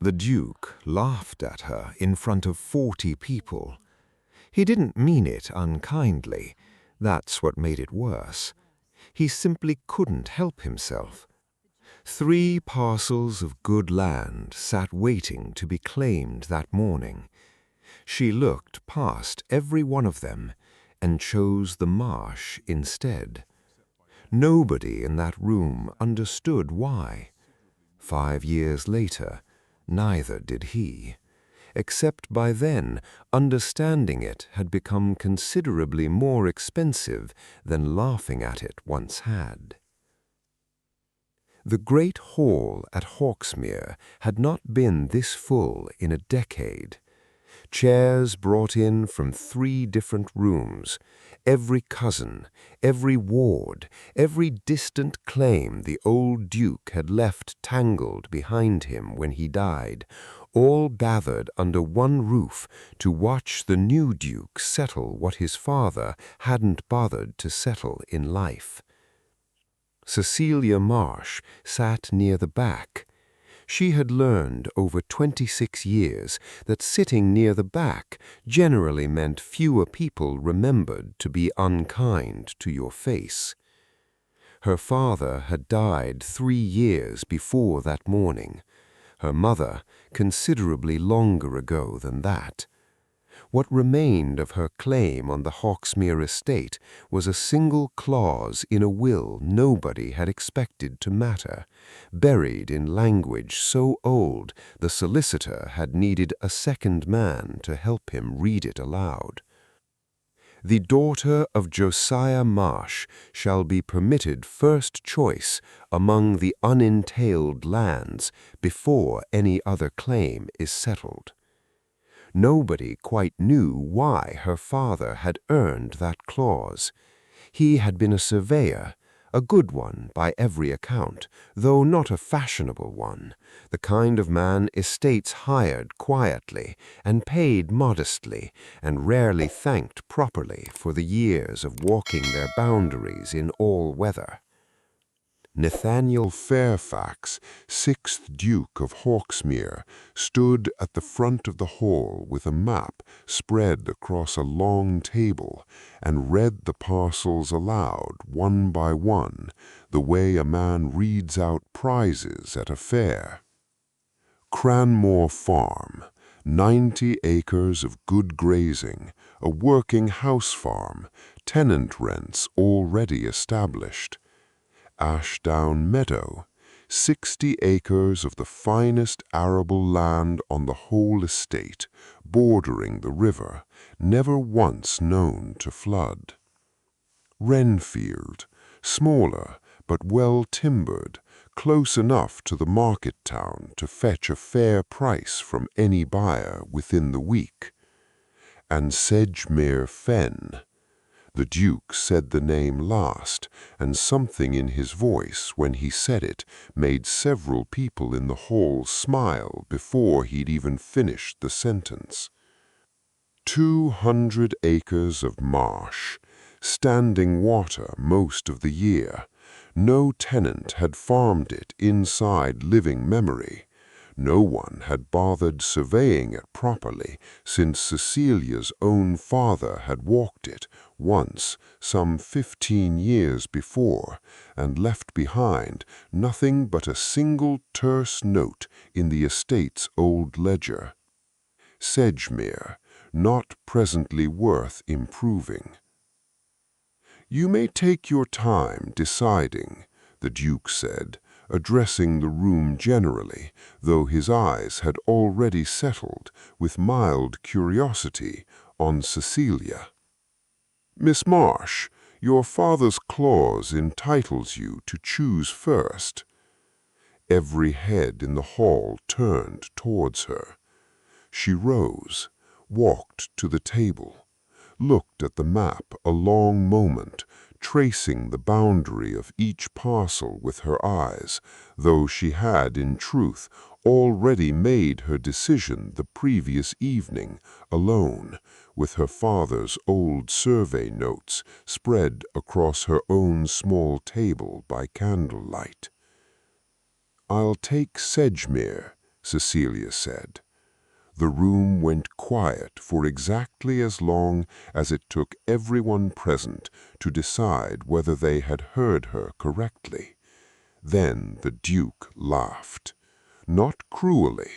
The Duke laughed at her in front of 40 people. He didn't mean it unkindly. That's what made it worse. He simply couldn't help himself. 3 parcels of good land sat waiting to be claimed that morning. She looked past every one of them and chose the marsh instead. Nobody in that room understood why. 5 years later, neither did he, except by then understanding it had become considerably more expensive than laughing at it once had. The great hall at Hawksmere had not been this full in a decade. Chairs brought in from 3 different rooms, every cousin, every ward, every distant claim the old Duke had left tangled behind him when he died, all gathered under one roof to watch the new Duke settle what his father hadn't bothered to settle in life. Cecilia Marsh sat near the back. She had learned over 26 years that sitting near the back generally meant fewer people remembered to be unkind to your face. Her father had died 3 years before that morning. Her mother considerably longer ago than that. What remained of her claim on the Hawksmere estate was a single clause in a will nobody had expected to matter, buried in language so old the solicitor had needed a second man to help him read it aloud. The daughter of Josiah Marsh shall be permitted first choice among the unentailed lands before any other claim is settled. Nobody quite knew why her father had earned that clause. He had been a surveyor, a good one by every account, though not a fashionable one, the kind of man estates hired quietly and paid modestly and rarely thanked properly for the years of walking their boundaries in all weather. Nathaniel Fairfax, 6th Duke of Hawksmere, stood at the front of the hall with a map spread across a long table and read the parcels aloud one by one, the way a man reads out prizes at a fair. Cranmore Farm, 90 acres of good grazing, a working house farm, tenant rents already established. Ashdown Meadow, 60 acres of the finest arable land on the whole estate, bordering the river, never once known to flood. Renfield, smaller but well timbered, close enough to the market town to fetch a fair price from any buyer within the week. And Sedgemere Fen. The Duke said the name last, and something in his voice when he said it made several people in the hall smile before he'd even finished the sentence. 200 acres of marsh, standing water most of the year. No tenant had farmed it inside living memory. No one had bothered surveying it properly since Cecilia's own father had walked it once some 15 years before and left behind nothing but a single terse note in the estate's old ledger. Sedgemere, not presently worth improving. "You may take your time deciding," the Duke said, addressing the room generally, though his eyes had already settled with mild curiosity on Cecilia. "Miss Marsh, your father's clause entitles you to choose first." Every head in the hall turned towards her. She rose, walked to the table, looked at the map a long moment, tracing the boundary of each parcel with her eyes, though she had, in truth, already made her decision the previous evening, alone, with her father's old survey notes spread across her own small table by candlelight. "I'll take Sedgemere," Cecilia said. The room went quiet for exactly as long as it took everyone present to decide whether they had heard her correctly. Then the Duke laughed. Not cruelly,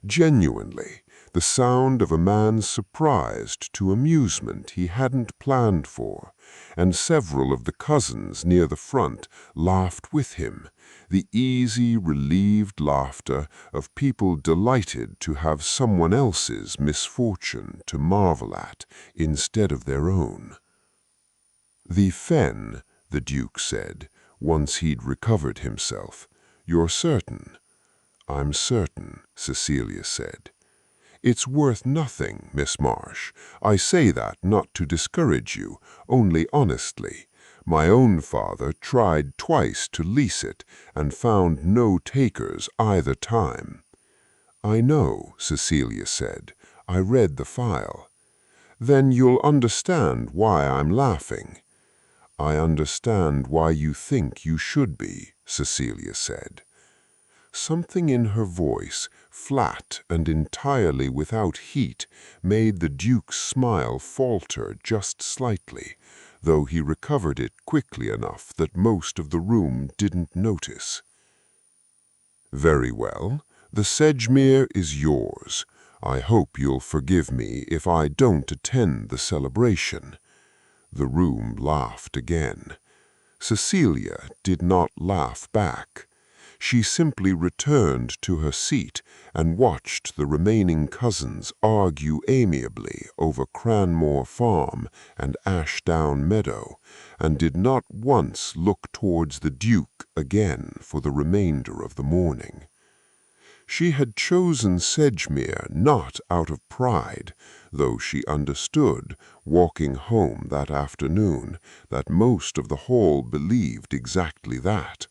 genuinely, the sound of a man surprised to amusement he hadn't planned for, and several of the cousins near the front laughed with him, the easy, relieved laughter of people delighted to have someone else's misfortune to marvel at instead of their own. "The fen," the Duke said, once he'd recovered himself. "You're certain?" "I'm certain," Cecilia said. "It's worth nothing, Miss Marsh. I say that not to discourage you, only honestly. My own father tried twice to lease it and found no takers either time." "I know," Cecilia said. "I read the file." "Then you'll understand why I'm laughing." "I understand why you think you should be," Cecilia said. Something in her voice, flat and entirely without heat, made the Duke's smile falter just slightly, though he recovered it quickly enough that most of the room didn't notice. "Very well. The Sedgemoor is yours. I hope you'll forgive me if I don't attend the celebration." The room laughed again. Cecilia did not laugh back. She simply returned to her seat and watched the remaining cousins argue amiably over Cranmore Farm and Ashdown Meadow, and did not once look towards the Duke again for the remainder of the morning. She had chosen Sedgemoor not out of pride, though she understood, walking home that afternoon, that most of the hall believed exactly that.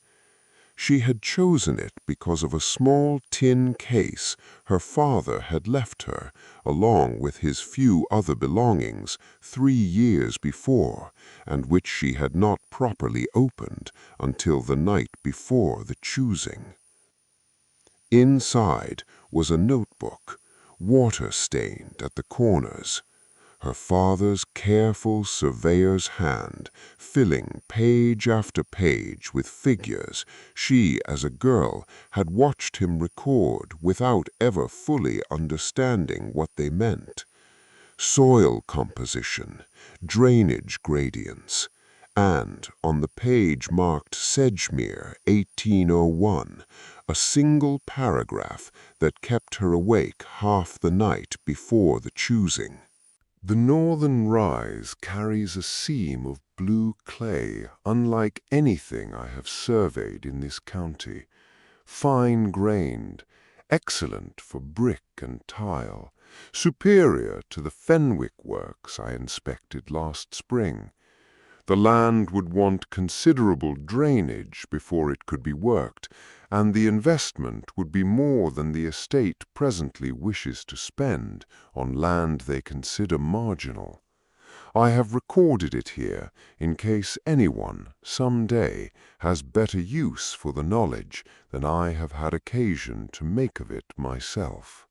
She had chosen it because of a small tin case her father had left her, along with his few other belongings, 3 years before, and which she had not properly opened until the night before the choosing. Inside was a notebook, water-stained at the corners, her father's careful surveyor's hand, filling page after page with figures she, as a girl, had watched him record without ever fully understanding what they meant. Soil composition, drainage gradients, and, on the page marked Sedgemoor, 1801, a single paragraph that kept her awake half the night before the choosing. "The northern rise carries a seam of blue clay unlike anything I have surveyed in this county, fine-grained, excellent for brick and tile, superior to the Fenwick works I inspected last spring. The land would want considerable drainage before it could be worked, and the investment would be more than the estate presently wishes to spend on land they consider marginal. I have recorded it here in case anyone, some day, has better use for the knowledge than I have had occasion to make of it myself."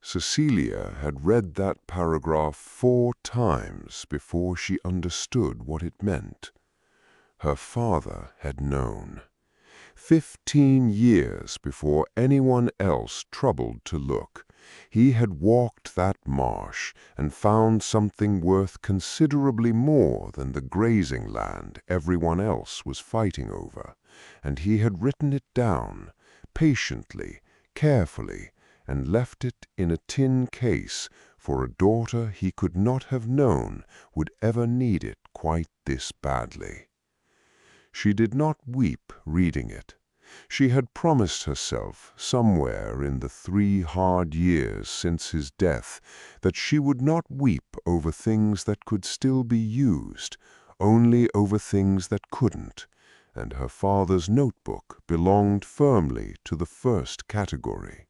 Cecilia had read that paragraph 4 times before she understood what it meant. Her father had known. 15 years before anyone else troubled to look, he had walked that marsh and found something worth considerably more than the grazing land everyone else was fighting over, and he had written it down, patiently, carefully, and left it in a tin case for a daughter he could not have known would ever need it quite this badly. She did not weep reading it. She had promised herself, somewhere in the 3 hard years since his death, that she would not weep over things that could still be used, only over things that couldn't, and her father's notebook belonged firmly to the first category.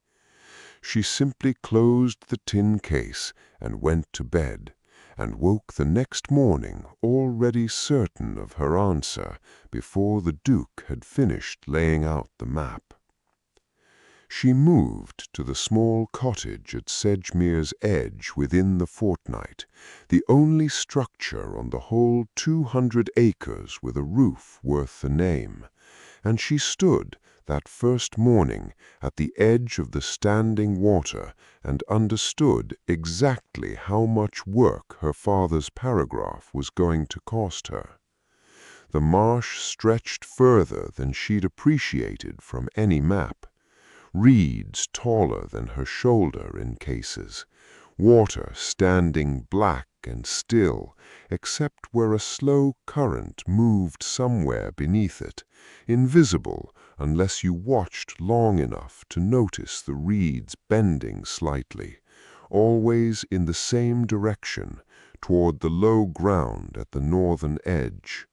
She simply closed the tin case and went to bed, and woke the next morning already certain of her answer before the Duke had finished laying out the map. She moved to the small cottage at Sedgemere's edge within the fortnight, the only structure on the whole 200 acres with a roof worth the name, and she stood that first morning at the edge of the standing water and understood exactly how much work her father's paragraph was going to cost her. The marsh stretched further than she'd appreciated from any map. Reeds taller than her shoulder in cases, water standing black and still, except where a slow current moved somewhere beneath it, invisible unless you watched long enough to notice the reeds bending slightly, always in the same direction, toward the low ground at the northern edge.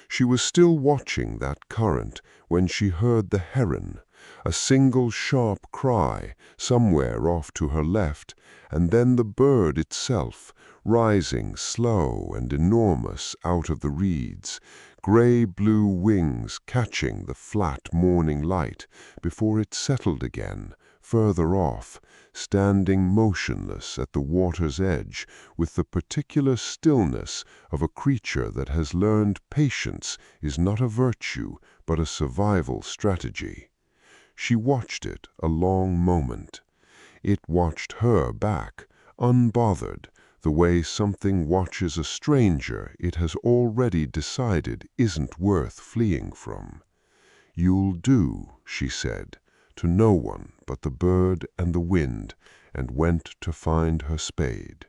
She was still watching that current when she heard the heron, a single sharp cry somewhere off to her left, and then the bird itself, rising slow and enormous out of the reeds, gray-blue wings catching the flat morning light before it settled again, further off, standing motionless at the water's edge with the particular stillness of a creature that has learned patience is not a virtue but a survival strategy. She watched it a long moment. It watched her back, unbothered, the way something watches a stranger it has already decided isn't worth fleeing from. "You'll do," she said, to no one but the bird and the wind, and went to find her spade.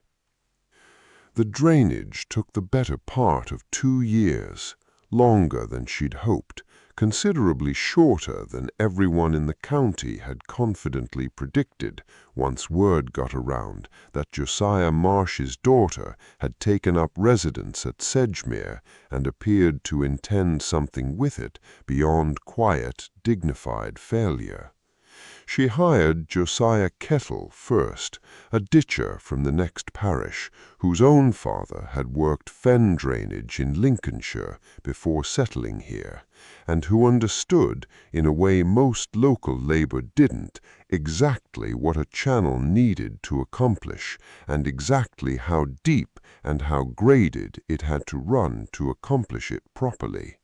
The drainage took the better part of 2 years, longer than she'd hoped, considerably shorter than everyone in the county had confidently predicted once word got around that Josiah Marsh's daughter had taken up residence at Sedgemere and appeared to intend something with it beyond quiet, dignified failure. She hired Josiah Kettle first, a ditcher from the next parish, whose own father had worked fen drainage in Lincolnshire before settling here, and who understood, in a way most local labor didn't, exactly what a channel needed to accomplish, and exactly how deep and how graded it had to run to accomplish it properly.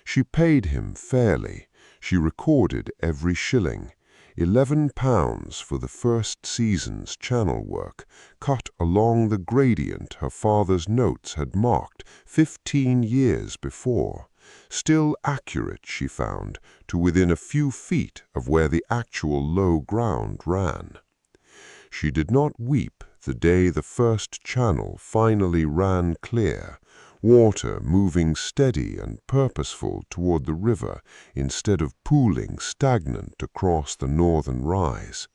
She paid him fairly. She recorded every shilling. £11 for the first season's channel work, cut along the gradient her father's notes had marked 15 years before, still accurate, she found, to within a few feet of where the actual low ground ran. She did not weep the day the first channel finally ran clear, water moving steady and purposeful toward the river instead of pooling stagnant across the northern rise.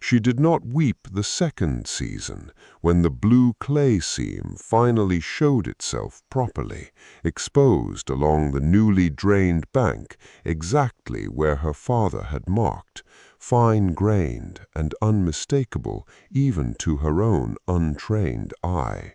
She did not weep the second season, when the blue clay seam finally showed itself properly, exposed along the newly drained bank exactly where her father had marked, fine-grained and unmistakable even to her own untrained eye.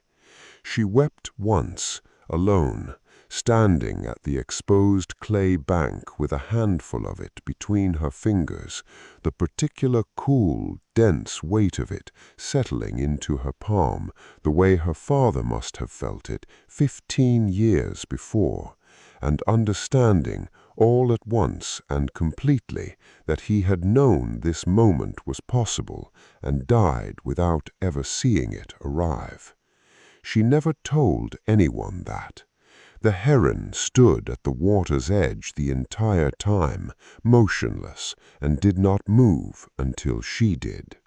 She wept once, alone, standing at the exposed clay bank with a handful of it between her fingers, the particular cool, dense weight of it settling into her palm the way her father must have felt it 15 years before, and understanding all at once and completely that he had known this moment was possible and died without ever seeing it arrive. She never told anyone that. The heron stood at the water's edge the entire time, motionless, and did not move until she did.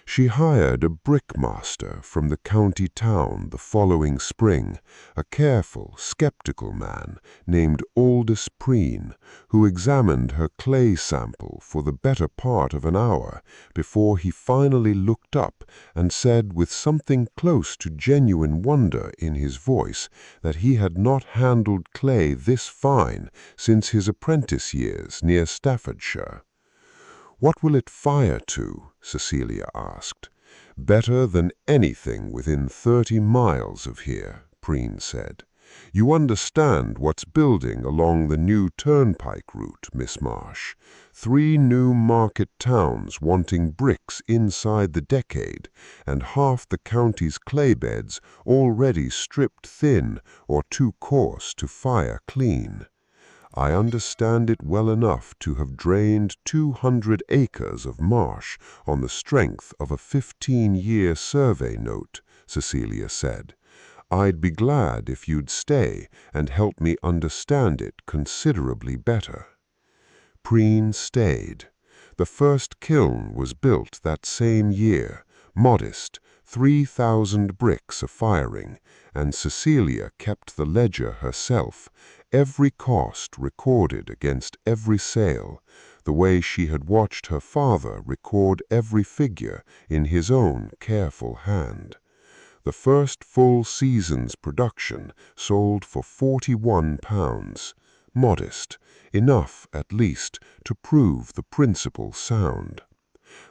She hired a brickmaster from the county town the following spring, a careful, skeptical man named Aldous Preen, who examined her clay sample for the better part of an hour before he finally looked up and said with something close to genuine wonder in his voice that he had not handled clay this fine since his apprentice years near Staffordshire. "What will it fire to?" Cecilia asked. "Better than anything within 30 miles of here," Preen said. You understand what's building along the new turnpike route, Miss Marsh. 3 new market towns wanting bricks inside the decade, and half the county's clay beds already stripped thin or too coarse to fire clean. I understand it well enough to have drained 200 acres of marsh on the strength of a 15-year survey note, Cecilia said. I'd be glad if you'd stay and help me understand it considerably better. Preen stayed. The first kiln was built that same year, modest, 3,000 bricks a-firing, and Cecilia kept the ledger herself, every cost recorded against every sale, the way she had watched her father record every figure in his own careful hand. The first full season's production sold for £41, modest, enough at least to prove the principle sound.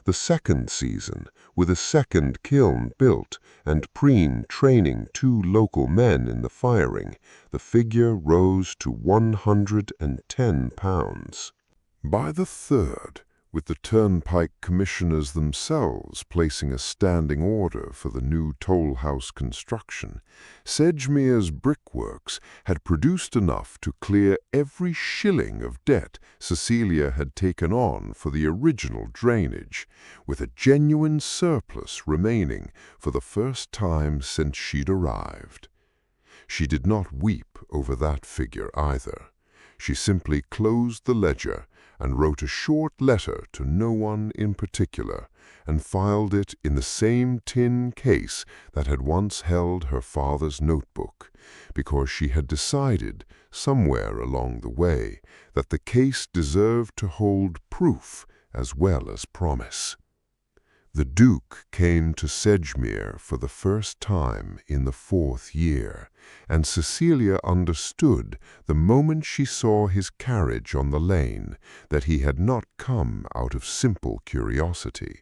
The second season, with a second kiln built and Preen training 2 local men in the firing, the figure rose to £110. By the third, with the turnpike commissioners themselves placing a standing order for the new toll house construction, Sedgemere's brickworks had produced enough to clear every shilling of debt Cecilia had taken on for the original drainage, with a genuine surplus remaining for the first time since she'd arrived. She did not weep over that figure either. She simply closed the ledger and wrote a short letter to no one in particular, and filed it in the same tin case that had once held her father's notebook, because she had decided, somewhere along the way, that the case deserved to hold proof as well as promise. The Duke came to Sedgemere for the first time in the 4th year, and Cecilia understood the moment she saw his carriage on the lane that he had not come out of simple curiosity.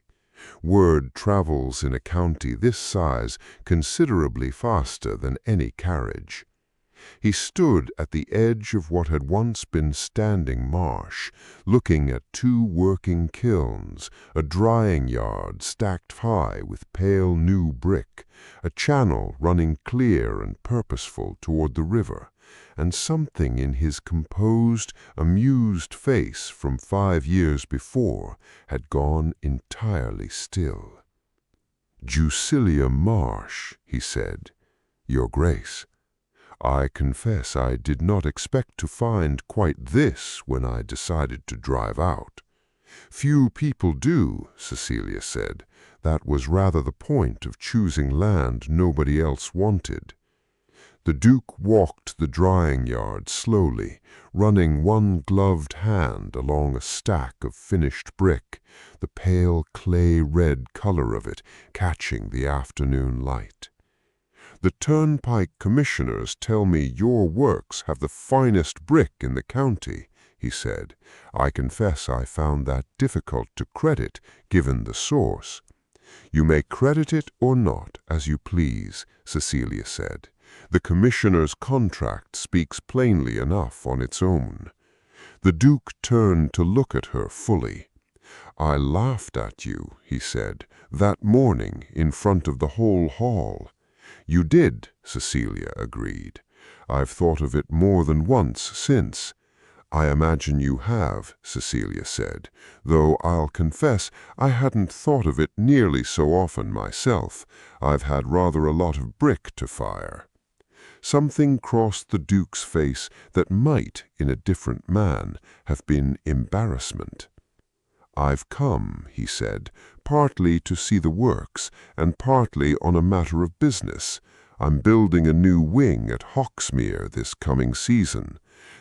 Word travels in a county this size considerably faster than any carriage. He stood at the edge of what had once been standing marsh, looking at 2 working kilns, a drying yard stacked high with pale new brick, a channel running clear and purposeful toward the river, and something in his composed, amused face from 5 years before had gone entirely still. "Jusilia Marsh," he said, "Your Grace. I confess I did not expect to find quite this when I decided to drive out." "Few people do," Cecilia said. "That was rather the point of choosing land nobody else wanted." The Duke walked the drying yard slowly, running one gloved hand along a stack of finished brick, the pale clay-red color of it catching the afternoon light. "The turnpike commissioners tell me your works have the finest brick in the county," he said. "I confess I found that difficult to credit, given the source." "You may credit it or not, as you please," Cecilia said. "The commissioner's contract speaks plainly enough on its own." The Duke turned to look at her fully. "I laughed at you," he said, "that morning in front of the whole hall." "You did," Cecilia agreed. "I've thought of it more than once since." "I imagine you have," Cecilia said, "though I'll confess I hadn't thought of it nearly so often myself. I've had rather a lot of brick to fire." Something crossed the Duke's face that might, in a different man, have been embarrassment. "I've come," he said, "partly to see the works, and partly on a matter of business. I'm building a new wing at Hawksmere this coming season.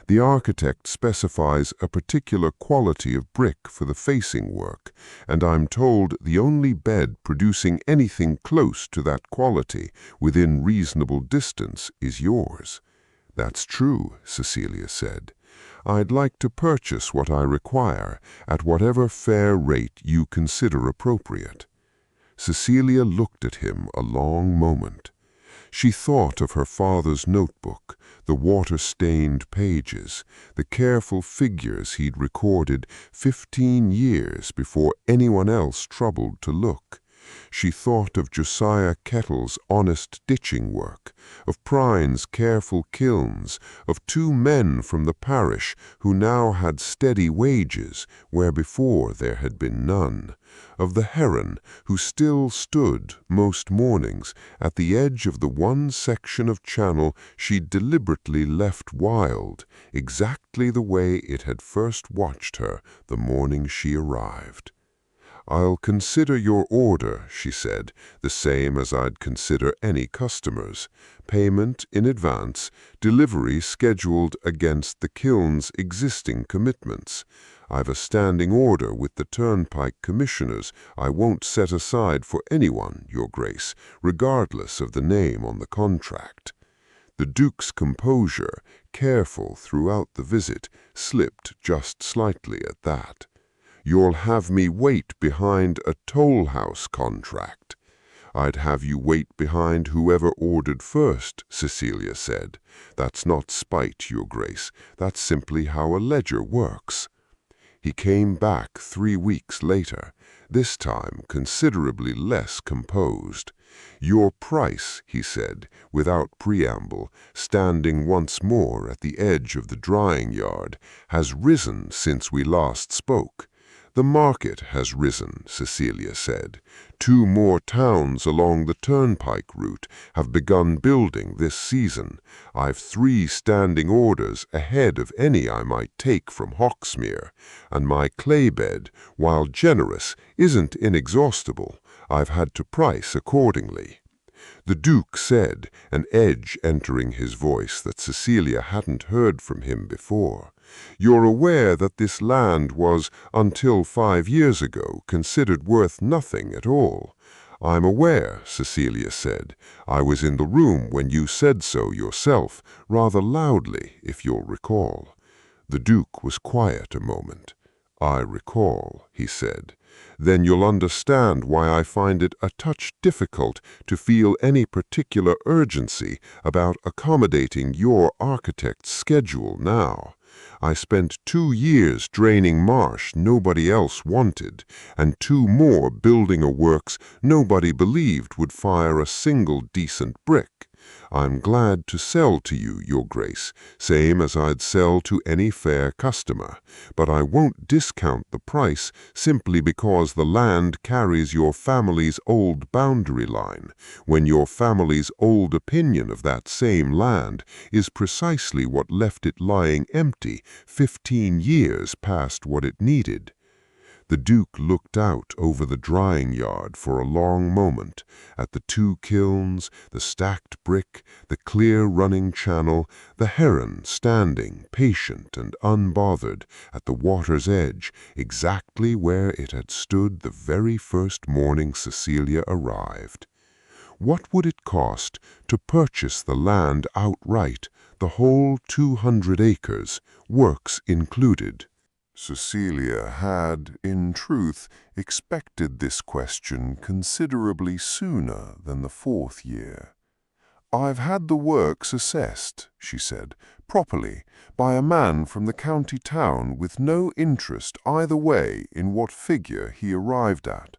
The architect specifies a particular quality of brick for the facing work, and I'm told the only bed producing anything close to that quality within reasonable distance is yours." "That's true," Cecilia said. "I'd like to purchase what I require at whatever fair rate you consider appropriate." Cecilia looked at him a long moment. She thought of her father's notebook, the water-stained pages, the careful figures he'd recorded 15 years before anyone else troubled to look. She thought of Josiah Kettle's honest ditching work, of Prine's careful kilns, of 2 men from the parish who now had steady wages where before there had been none, of the heron who still stood most mornings at the edge of the one section of channel she'd deliberately left wild, exactly the way it had first watched her the morning she arrived. "I'll consider your order," she said, "the same as I'd consider any customer's. Payment in advance, delivery scheduled against the kiln's existing commitments. I've a standing order with the Turnpike Commissioners I won't set aside for anyone, Your Grace, regardless of the name on the contract." The Duke's composure, careful throughout the visit, slipped just slightly at that. "You'll have me wait behind a toll house contract." "I'd have you wait behind whoever ordered first," Cecilia said. "That's not spite, Your Grace. That's simply how a ledger works." He came back 3 weeks later, this time considerably less composed. "Your price," he said, without preamble, standing once more at the edge of the drying yard, "has risen since we last spoke." "The market has risen," Cecilia said. 2 more towns along the turnpike route have begun building this season. I've 3 standing orders ahead of any I might take from Hawksmere, and my clay bed, while generous, isn't inexhaustible. I've had to price accordingly." The Duke said, an edge entering his voice that Cecilia hadn't heard from him before. "You're aware that this land was, until 5 years ago, considered worth nothing at all." "I'm aware," Cecilia said. "I was in the room when you said so yourself, rather loudly, if you'll recall." The Duke was quiet a moment. "I recall," he said. "Then you'll understand why I find it a touch difficult to feel any particular urgency about accommodating your architect's schedule now. I spent 2 years draining marsh nobody else wanted, and 2 more building a works nobody believed would fire a single decent brick. I'm glad to sell to you, Your Grace, same as I'd sell to any fair customer, but I won't discount the price simply because the land carries your family's old boundary line, when your family's old opinion of that same land is precisely what left it lying empty 15 years past what it needed." The Duke looked out over the drying yard for a long moment, at the 2 kilns, the stacked brick, the clear running channel, the heron standing, patient and unbothered, at the water's edge, exactly where it had stood the very first morning Cecilia arrived. What would it cost to purchase the land outright, the whole 200 acres, works included? Cecilia had, in truth, expected this question considerably sooner than the 4th year. "I've had the works assessed," she said, "properly, by a man from the county town with no interest either way in what figure he arrived at.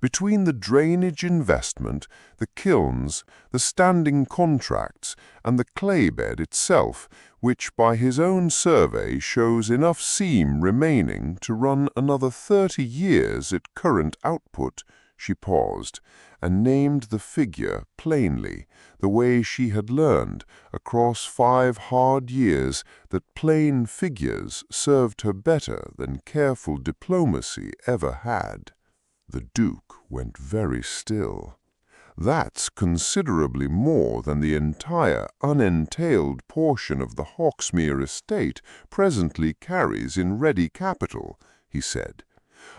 Between the drainage investment, the kilns, the standing contracts, and the clay bed itself, which by his own survey shows enough seam remaining to run another 30 years at current output," she paused, and named the figure plainly, the way she had learned, across 5 hard years, that plain figures served her better than careful diplomacy ever had. The Duke went very still. "That's considerably more than the entire unentailed portion of the Hawksmere estate presently carries in ready capital," he said.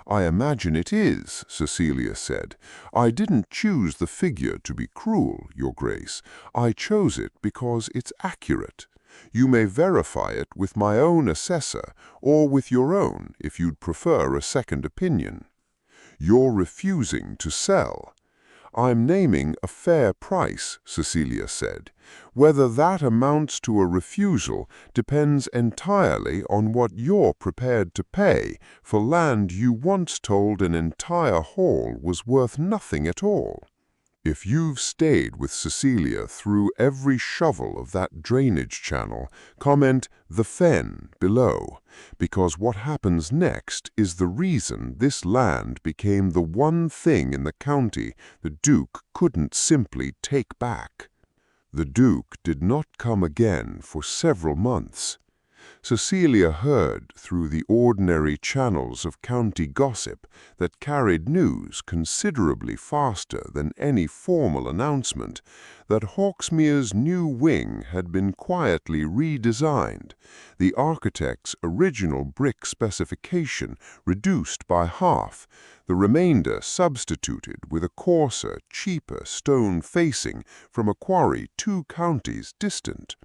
"I imagine it is," Cecilia said. "I didn't choose the figure to be cruel, Your Grace. I chose it because it's accurate. You may verify it with my own assessor, or with your own, if you'd prefer a second opinion." "You're refusing to sell." "I'm naming a fair price," Cecilia said. "Whether that amounts to a refusal depends entirely on what you're prepared to pay for land you once told an entire hall was worth nothing at all." If you've stayed with Cecilia through every shovel of that drainage channel, comment "the fen" below, because what happens next is the reason this land became the one thing in the county the Duke couldn't simply take back. The Duke did not come again for several months. Cecilia heard through the ordinary channels of county gossip that carried news considerably faster than any formal announcement that Hawksmere's new wing had been quietly redesigned, the architect's original brick specification reduced by half, the remainder substituted with a coarser, cheaper stone facing from a quarry 2 counties distant.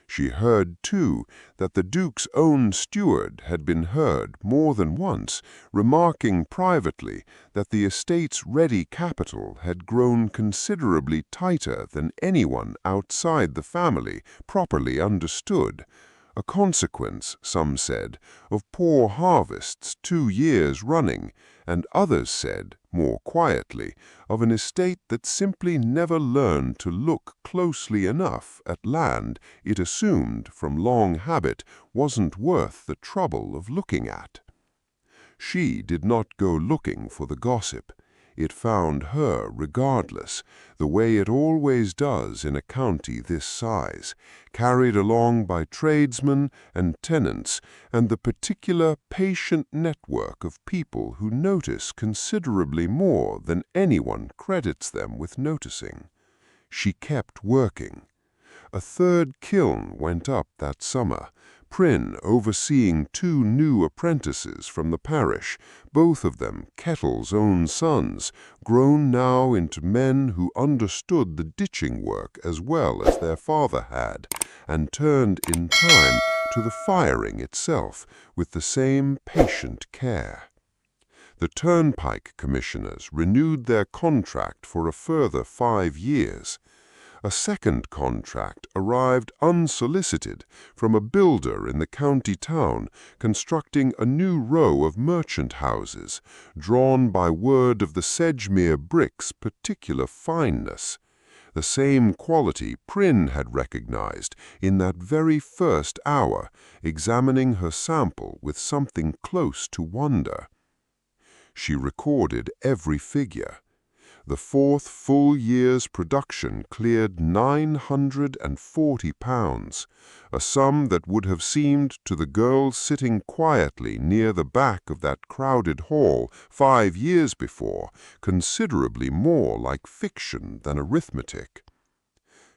She heard, too, that the Duke's own steward had been heard more than once remarking privately that the estate's ready capital had grown considerably tighter than anyone outside the family properly understood, a consequence, some said, of poor harvests 2 years running, and others said, more quietly, of an estate that simply never learned to look closely enough at land it assumed from long habit wasn't worth the trouble of looking at. She did not go looking for the gossip. It found her regardless, the way it always does in a county this size, carried along by tradesmen and tenants and the particular patient network of people who notice considerably more than anyone credits them with noticing. She kept working. A 3rd kiln went up that summer, Prynne overseeing 2 new apprentices from the parish, both of them Kettle's own sons, grown now into men who understood the ditching work as well as their father had, and turned in time to the firing itself with the same patient care. The Turnpike Commissioners renewed their contract for a further 5 years. A second contract arrived unsolicited from a builder in the county town constructing a new row of merchant houses, drawn by word of the Sedgemoor brick's particular fineness, the same quality Prynne had recognized in that very first hour, examining her sample with something close to wonder. She recorded every figure. The 4th full year's production cleared £940, a sum that would have seemed to the girl sitting quietly near the back of that crowded hall 5 years before considerably more like fiction than arithmetic.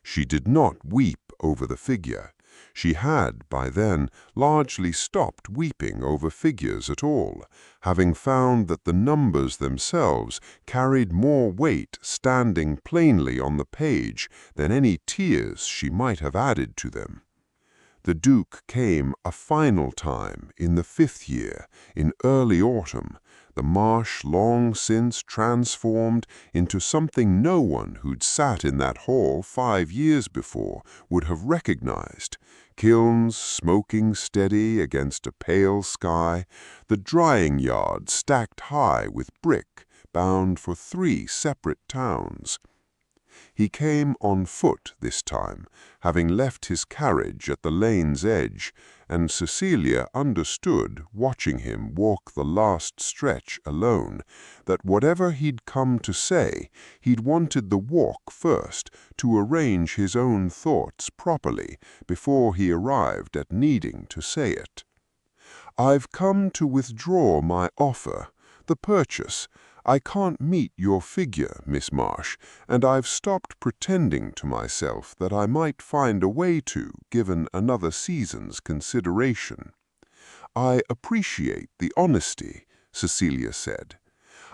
She did not weep over the figure. She had, by then, largely stopped weeping over figures at all, having found that the numbers themselves carried more weight standing plainly on the page than any tears she might have added to them. The Duke came a final time in the 5th year, in early autumn, the marsh long since transformed into something no one who'd sat in that hall 5 years before would have recognized. Kilns smoking steady against a pale sky, the drying yard stacked high with brick, bound for 3 separate towns. He came on foot this time, having left his carriage at the lane's edge, and Cecilia understood, watching him walk the last stretch alone, that whatever he'd come to say, he'd wanted the walk first to arrange his own thoughts properly before he arrived at needing to say it. "I've come to withdraw my offer, the purchase. I can't meet your figure, Miss Marsh, and I've stopped pretending to myself that I might find a way to, given another season's consideration." "I appreciate the honesty," Cecilia said.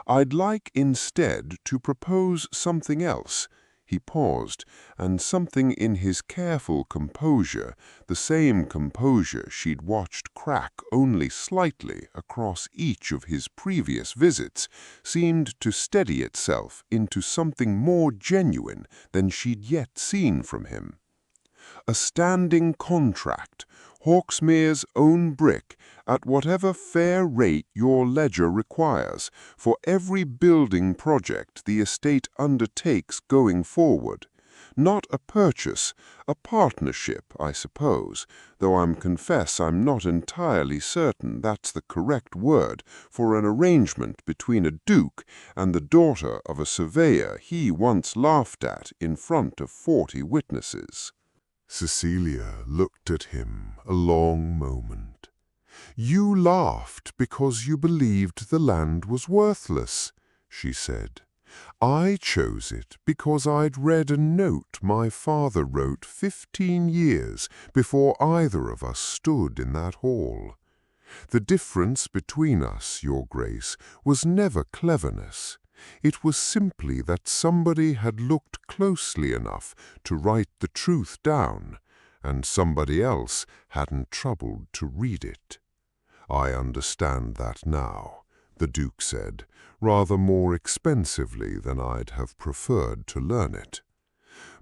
"I'd like instead to propose something else." He paused, and something in his careful composure, the same composure she'd watched crack only slightly across each of his previous visits, seemed to steady itself into something more genuine than she'd yet seen from him. A standing contract, Hawksmere's own brick, at whatever fair rate your ledger requires, for every building project the estate undertakes going forward. Not a purchase, a partnership, I suppose, though confess I'm not entirely certain that's the correct word for an arrangement between a duke and the daughter of a surveyor he once laughed at in front of 40 witnesses. Cecilia looked at him a long moment. "You laughed because you believed the land was worthless," she said. "I chose it because I'd read a note my father wrote 15 years before either of us stood in that hall. The difference between us, Your Grace, was never cleverness. It was simply that somebody had looked closely enough to write the truth down, and somebody else hadn't troubled to read it." "I understand that now," the Duke said, rather more expensively than I'd have preferred to learn it.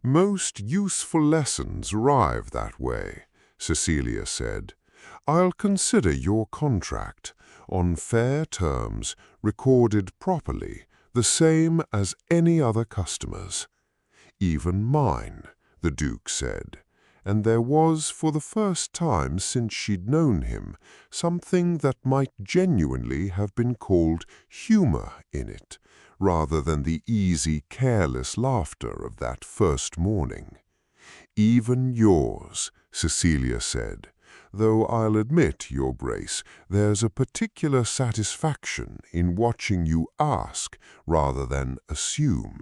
"Most useful lessons arrive that way," Cecilia said. "I'll consider your contract, on fair terms, recorded properly, the same as any other customer's." "Even mine," the Duke said, and there was, for the first time since she'd known him, something that might genuinely have been called humor in it, rather than the easy, careless laughter of that first morning. "Even yours," Cecilia said, "though I'll admit, Your Grace, there's a particular satisfaction in watching you ask rather than assume."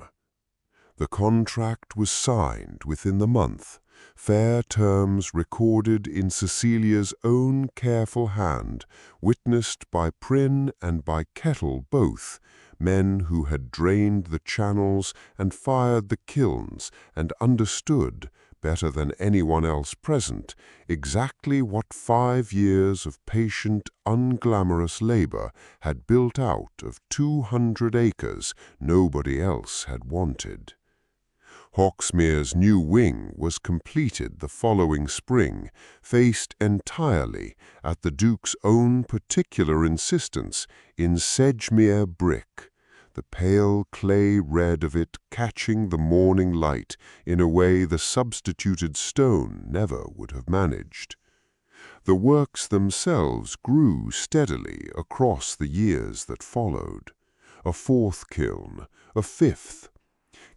The contract was signed within the month, fair terms recorded in Cecilia's own careful hand, witnessed by Prynne and by Kettle both, men who had drained the channels and fired the kilns and understood, better than anyone else present, exactly what 5 years of patient, unglamorous labor had built out of 200 acres nobody else had wanted. Hawksmere's new wing was completed the following spring, faced entirely, at the Duke's own particular insistence, in Sedgemoor brick, the pale clay red of it catching the morning light in a way the substituted stone never would have managed. The works themselves grew steadily across the years that followed. A 4th kiln, a 5th.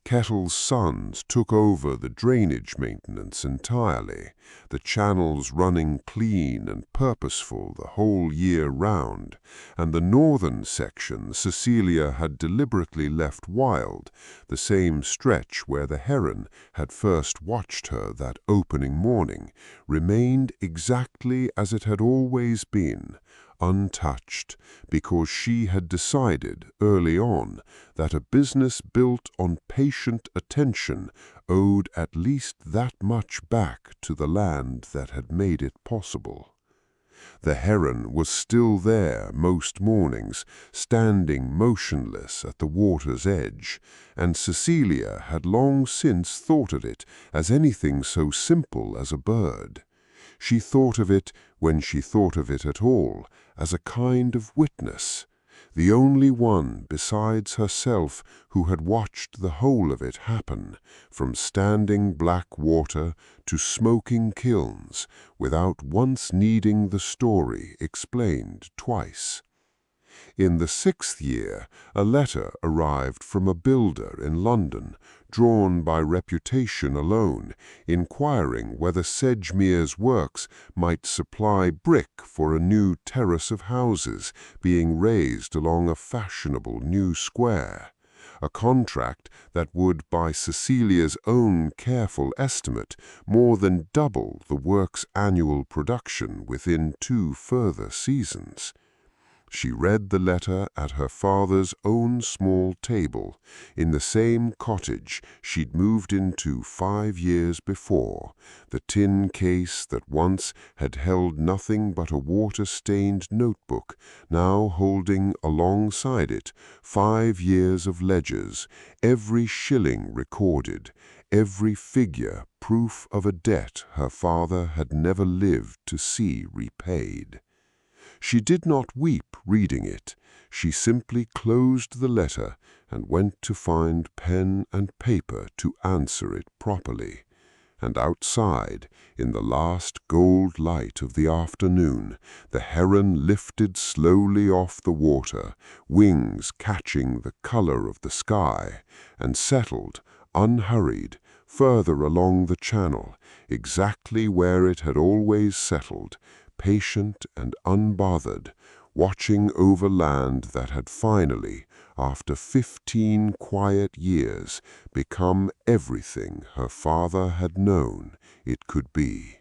Kettle's sons took over the drainage maintenance entirely, the channels running clean and purposeful the whole year round, and the northern section Cecilia had deliberately left wild, the same stretch where the heron had first watched her that opening morning, remained exactly as it had always been, untouched, because she had decided early on that a business built on patient attention owed at least that much back to the land that had made it possible. The heron was still there most mornings, standing motionless at the water's edge, and Cecilia had long since thought of it as anything so simple as a bird. She thought of it, when she thought of it at all, as a kind of witness, the only one besides herself who had watched the whole of it happen, from standing black water to smoking kilns, without once needing the story explained twice. In the 6th year, a letter arrived from a builder in London, drawn by reputation alone, inquiring whether Sedgemoor's works might supply brick for a new terrace of houses being raised along a fashionable new square, a contract that would, by Cecilia's own careful estimate, more than double the work's annual production within 2 further seasons. She read the letter at her father's own small table, in the same cottage she'd moved into 5 years before, the tin case that once had held nothing but a water-stained notebook, now holding alongside it 5 years of ledgers, every shilling recorded, every figure proof of a debt her father had never lived to see repaid. She did not weep reading it. She simply closed the letter and went to find pen and paper to answer it properly. And outside, in the last gold light of the afternoon, the heron lifted slowly off the water, wings catching the color of the sky, and settled, unhurried, further along the channel, exactly where it had always settled, patient and unbothered, watching over land that had finally, after 15 quiet years, become everything her father had known it could be.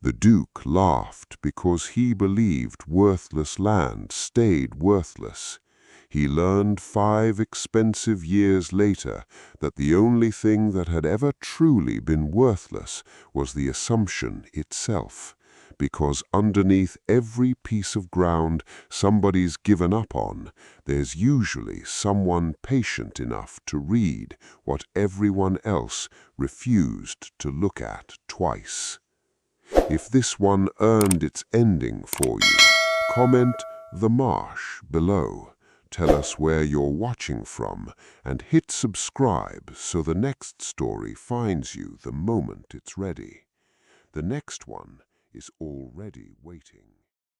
The Duke laughed because he believed worthless land stayed worthless. He learned 5 expensive years later that the only thing that had ever truly been worthless was the assumption itself, because underneath every piece of ground somebody's given up on, there's usually someone patient enough to read what everyone else refused to look at twice. If this one earned its ending for you, comment "The Marsh" below. Tell us where you're watching from, and hit subscribe so the next story finds you the moment it's ready. The next one is already waiting.